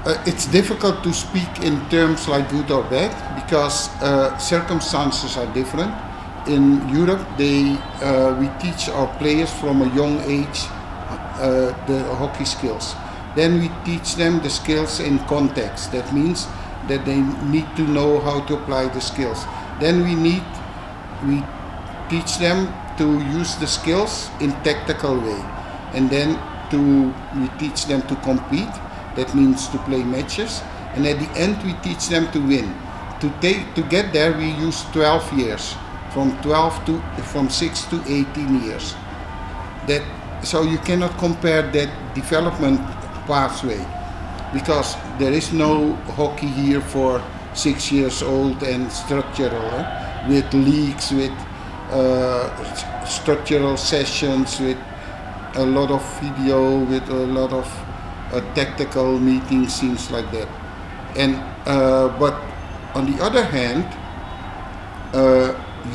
It's difficult to speak in terms like good or bad because circumstances are different. In Europe, we teach our players from a young age the hockey skills. Then we teach them the skills in context. That means that they need to know how to apply the skills. Then we teach them to use the skills in tactical way, and then we teach them to compete. That means to play matches, and at the end we teach them to win. To get there, we use 12 years, from 6 to 18 years. So you cannot compare that development pathway, because there is no hockey here for 6 years old and structural, with leagues, with structural sessions, with a lot of video, with a lot of tactical meetings, things like that. And but on the other hand,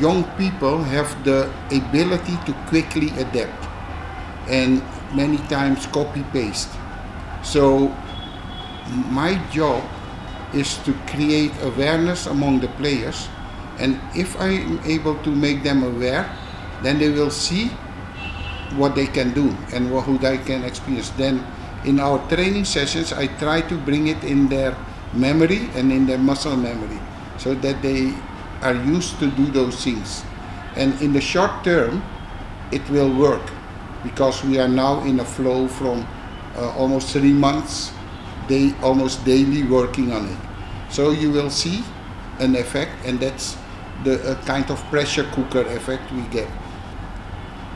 young people have the ability to quickly adapt and many times copy paste. So my job is to create awareness among the players, and if I am able to make them aware, then they will see what they can do and who they can experience. Then in our training sessions, I try to bring it in their memory and in their muscle memory, so that they are used to do those things. And in the short term, it will work, because we are now in a flow from almost 3 months, almost daily working on it. So you will see an effect, and that's the kind of pressure cooker effect we get.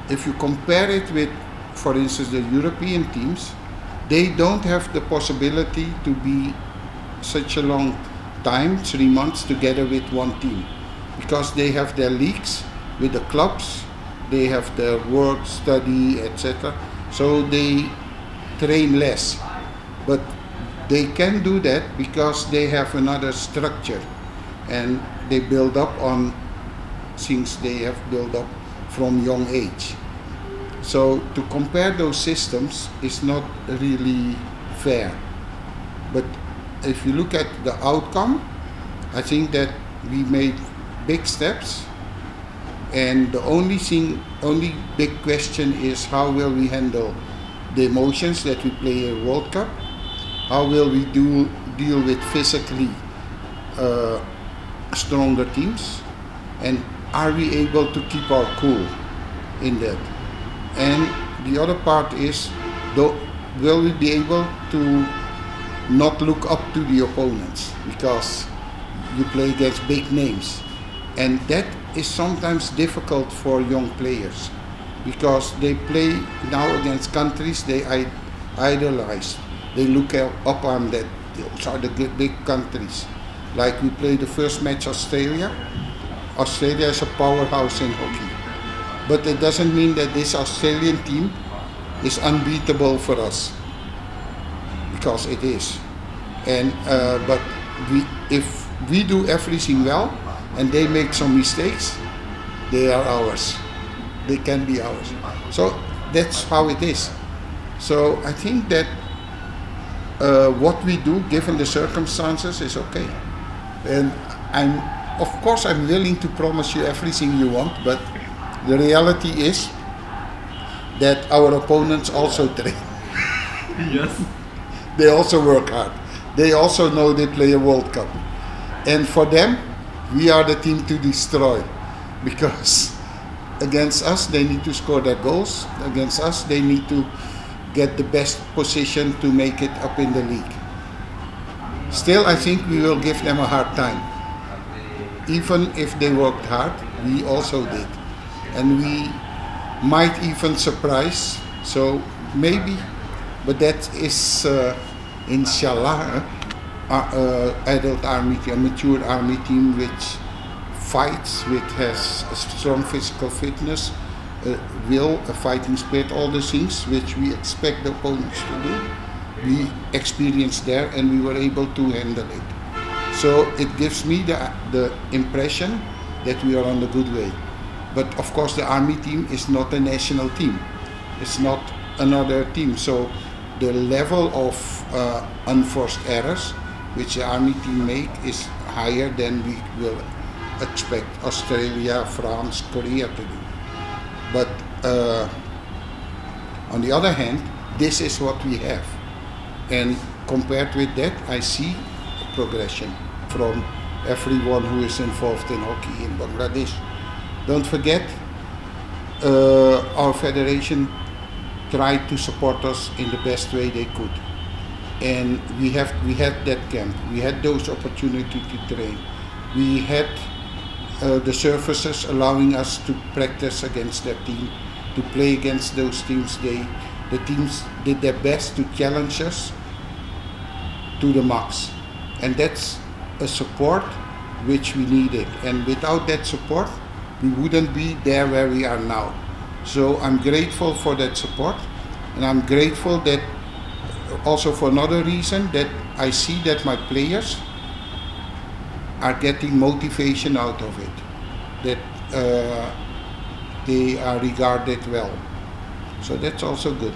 If you compare it with, for instance, the European teams, they don't have the possibility to be such a long time, 3 months, together with one team, because they have their leagues with the clubs, they have their work, study, etc. So they train less, but they can do that because they have another structure, and they build up on things they have built up from young age. So to compare those systems is not really fair. But if you look at the outcome, I think that we made big steps, and the only big question is, how will we handle the emotions that we play a World Cup? How will we deal with physically stronger teams? And are we able to keep our cool in that? And the other part is, will we be able to not look up to the opponents, because you play against big names, and that is sometimes difficult for young players, because they play now against countries they idolize. They look up on that. Those are the big countries. Like we played the first match Australia. Australia is a powerhouse in hockey, but it doesn't mean that this Australian team is unbeatable for us, because it is. And but if we do everything well and they make some mistakes, they are ours. They can be ours. So that's how it is. So I think that what we do, given the circumstances, is okay. And of course I'm willing to promise you everything you want, but the reality is that our opponents also train. Yes. They also work hard. They also know they play a World Cup. And for them, we are the team to destroy, because against us they need to score their goals. Against us they need to get the best position to make it up in the league. Still, I think we will give them a hard time. Even if they worked hard, we also did. And we might even surprise, so maybe, but that is inshallah adult army team, a mature army team which fights, which has a strong physical fitness, will, a fighting spirit, all the things which we expect the opponents to do, we experienced there, and we were able to handle it. So it gives me the impression that we are on the good way. But of course the army team is not a national team. It's not another team. So the level of unforced errors which the Army team make is higher than we will expect Australia, France, Korea to do. But on the other hand, this is what we have. And compared with that, I see progression from everyone who is involved in hockey in Bangladesh. Don't forget, our federation tried to support us in the best way they could. And we had that camp. We had those opportunities to train. We had the surfaces allowing us to practice against that team, to play against those teams. The teams did their best to challenge us to the max. And that's a support which we needed. And without that support, we wouldn't be there where we are now. So I'm grateful for that support, and I'm grateful that also for another reason, that I see that my players are getting motivation out of it, that they are regarded well. So that's also good.